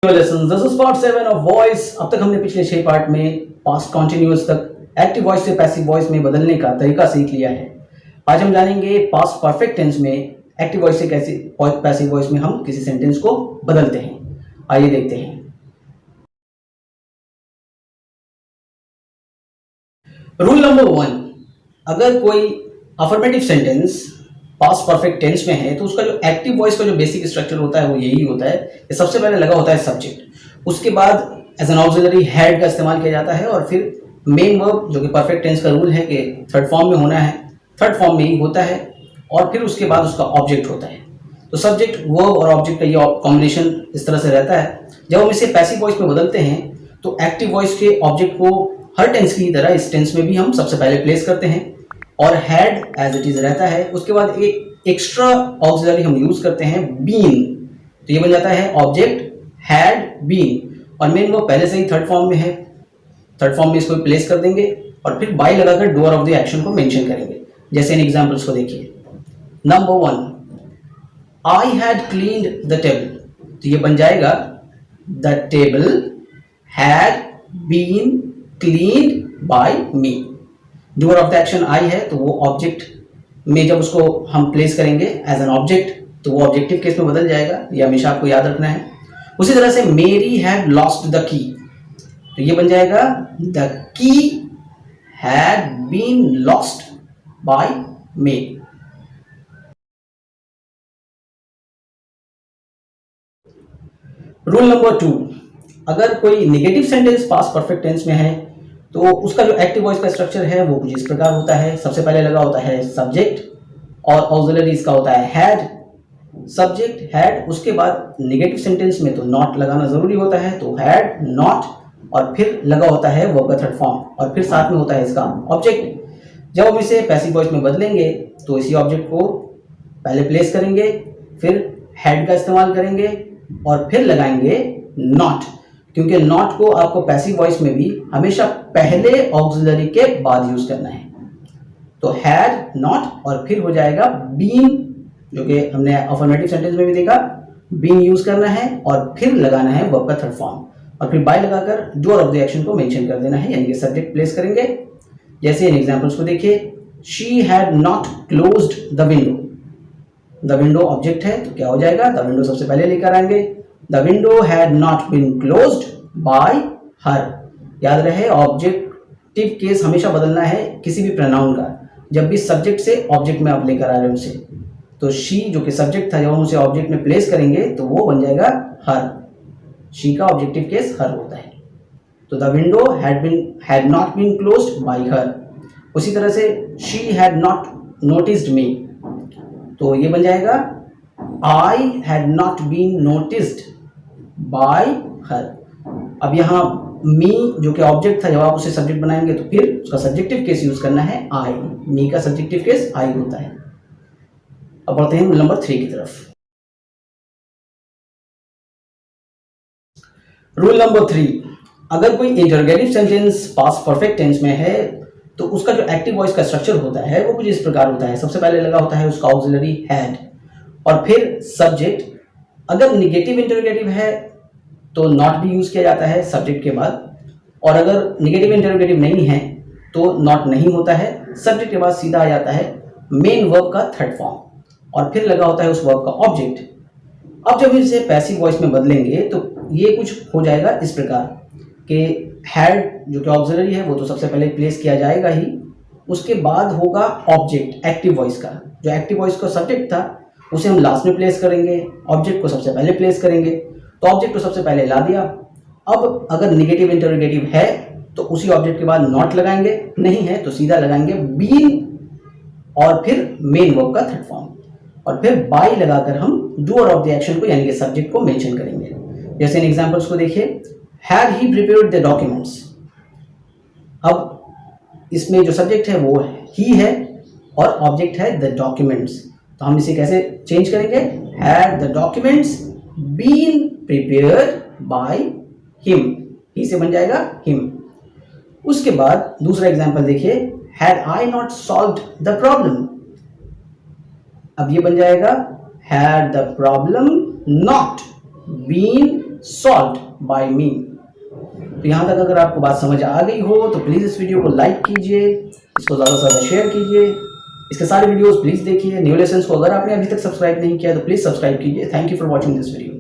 Lesson this is part 7 of voice. अब तक हमने पिछले 6 पार्ट में पास्ट कॉन्टिन्यूअस तक एक्टिव वॉइस से पैसिव वॉइस में बदलने का तरीका सीख लिया है। आज हम जानेंगे पास्ट परफेक्ट टेंस में एक्टिव वॉइस से कैसे पैसिव वॉइस में हम किसी सेंटेंस को बदलते हैं। आइए देखते हैं। रूल नंबर 1, अगर कोई affirmative sentence past perfect tense में है तो उसका जो एक्टिव वॉइस का जो बेसिक स्ट्रक्चर होता है वो यही होता है कि सबसे पहले लगा होता है सब्जेक्ट, उसके बाद एज एन ऑक्सिलरी हैड का इस्तेमाल किया जाता है और फिर मेन वर्ब जो कि परफेक्ट टेंस का रूल है कि थर्ड फॉर्म में होना है, थर्ड फॉर्म में ही होता है और फिर उसके बाद उसका ऑब्जेक्ट होता है। तो सब्जेक्ट वर्ब और ऑब्जेक्ट का ये कॉम्बिनेशन इस तरह से रहता है। जब हम इसे पैसिव वॉइस में बदलते हैं तो एक्टिव वॉइस के ऑब्जेक्ट को हर टेंस की तरह इस टेंस में भी हम सबसे पहले प्लेस करते हैं और हैड एज इट इज रहता है। उसके बाद एक एक्स्ट्रा ऑक्सिलरी हम यूज करते हैं बीन, तो ये बन जाता है ऑब्जेक्ट हैड बीन और मेन वो पहले से ही थर्ड फॉर्म में है, थर्ड फॉर्म में इसको प्लेस कर देंगे और फिर बाय लगाकर डूअर ऑफ द एक्शन को मेंशन करेंगे। जैसे इन एग्जांपल्स को देखिए। Number 1, I had cleaned the table, तो ये बन जाएगा the table had been cleaned by me. Doer of the action I है तो वो ऑब्जेक्ट में जब उसको हम प्लेस करेंगे एज एन ऑब्जेक्ट तो वो ऑब्जेक्टिव केस में बदल जाएगा, ये हमेशा आपको याद रखना है। उसी तरह से Mary had lost the key, तो ये बन जाएगा the key had been lost by me. Rule number 2, अगर कोई negative sentence past perfect tense में है तो उसका जो एक्टिव वॉइस का स्ट्रक्चर है वो कुछ इस प्रकार होता है। सबसे पहले लगा होता है सब्जेक्ट और ऑक्सिलरी इसका होता है हैड, सब्जेक्ट हैड, उसके बाद नेगेटिव सेंटेंस में तो नॉट लगाना जरूरी होता है तो हैड नॉट और फिर लगा होता है वर्ब का थर्ड फॉर्म और फिर साथ में होता है इसका ऑब्जेक्ट। जब हम इसे पैसिव वॉइस में बदलेंगे तो इसी ऑब्जेक्ट को पहले प्लेस करेंगे, फिर हैड का इस्तेमाल करेंगे और फिर लगाएंगे नॉट, क्योंकि नॉट को आपको पैसिव वॉइस में भी हमेशा पहले ऑक्सिलरी के बाद यूज करना है। तो हैड नॉट और फिर हो जाएगा बीन, जो कि हमने अफर्मेटिव सेंटेंस में भी देखा, बीन यूज करना है और फिर लगाना है वर्ब का थर्ड फॉर्म और फिर बाय लगाकर डूअर ऑफ द एक्शन को मेंशन कर देना है, यानी कि सब्जेक्ट प्लेस करेंगे। जैसे इन एग्जांपल्स को देखिए। She had not closed the window, the window object है तो क्या हो जाएगा, द विंडो सबसे पहले लेकर आएंगे। The window had not been closed by her. याद रहे ऑब्जेक्टिव केस हमेशा बदलना है किसी भी प्रोनाउन का, जब भी सब्जेक्ट से ऑब्जेक्ट में आप लेकर आ रहे हैं उसे। तो शी जो कि सब्जेक्ट था, जब हम उसे ऑब्जेक्ट में प्लेस करेंगे तो वो बन जाएगा हर। शी का ऑब्जेक्टिव केस हर होता है। तो the window had not been closed by her. उसी तरह से she had not noticed me, तो ये बन जाएगा I had not been noticed by her. अब यहाँ मी जो कि ऑब्जेक्ट था, जब आप उसे सब्जेक्ट बनाएंगे तो फिर उसका सब्जेक्टिव केस यूज करना है आई। मी का सब्जेक्टिव केस आई होता है। अब बढ़ते हैं नंबर 3 की तरफ। रूल नंबर 3, अगर कोई interrogative sentence past perfect tense में है तो उसका जो एक्टिव वॉइस का स्ट्रक्चर होता है वो कुछ इस प्रकार होता है। सबसे पहले लगा होता है उसका ऑक्सिलरी हैड और फिर सब्जेक्ट। अगर निगेटिव इंटरोगेटिव है तो नॉट भी यूज किया जाता है सब्जेक्ट के बाद, और अगर निगेटिव इंटरोगेटिव नहीं है तो नॉट नहीं होता है, सब्जेक्ट के बाद सीधा आ जाता है मेन वर्ब का थर्ड फॉर्म और फिर लगा होता है उस वर्ब का ऑब्जेक्ट। अब जब इसे पैसिव वॉइस में बदलेंगे तो ये कुछ हो जाएगा इस प्रकार कि हैड जो कि ऑक्सिलरी है वो तो सबसे पहले प्लेस किया जाएगा ही, उसके बाद होगा ऑब्जेक्ट एक्टिव वॉइस का। जो एक्टिव वॉइस का सब्जेक्ट था उसे हम लास्ट में प्लेस करेंगे, ऑब्जेक्ट को सबसे पहले प्लेस करेंगे, तो ऑब्जेक्ट को सबसे पहले ला दिया। अब अगर निगेटिव इंटरोगेटिव है तो उसी ऑब्जेक्ट के बाद नॉट लगाएंगे, नहीं है तो सीधा लगाएंगे बीन और फिर मेन वर्ब का थर्ड फॉर्म और फिर बाय लगाकर हम डूअर ऑफ द एक्शन को यानी कि सब्जेक्ट को मेंशन करेंगे। जैसे इन एग्जांपल्स को देखिए। Had he prepared the documents, अब इसमें जो सब्जेक्ट है वो ही है और ऑब्जेक्ट है द डॉक्यूमेंट्स, तो हम इसे कैसे चेंज करेंगे, had the documents been prepared by him, he से बन जाएगा हिम। उसके बाद दूसरा एग्जांपल देखिए। Had I not solved the problem, अब ये बन जाएगा had the problem not been solved by me. तो यहाँ तक अगर आपको बात समझ आ गई हो तो प्लीज़ इस वीडियो को लाइक कीजिए, इसको ज़्यादा से ज़्यादा शेयर कीजिए, इसके सारे वीडियोस प्लीज़ देखिए। न्यू लेसन्स को अगर आपने अभी तक सब्सक्राइब नहीं किया तो प्लीज़ सब्सक्राइब कीजिए। Thank you for watching this video.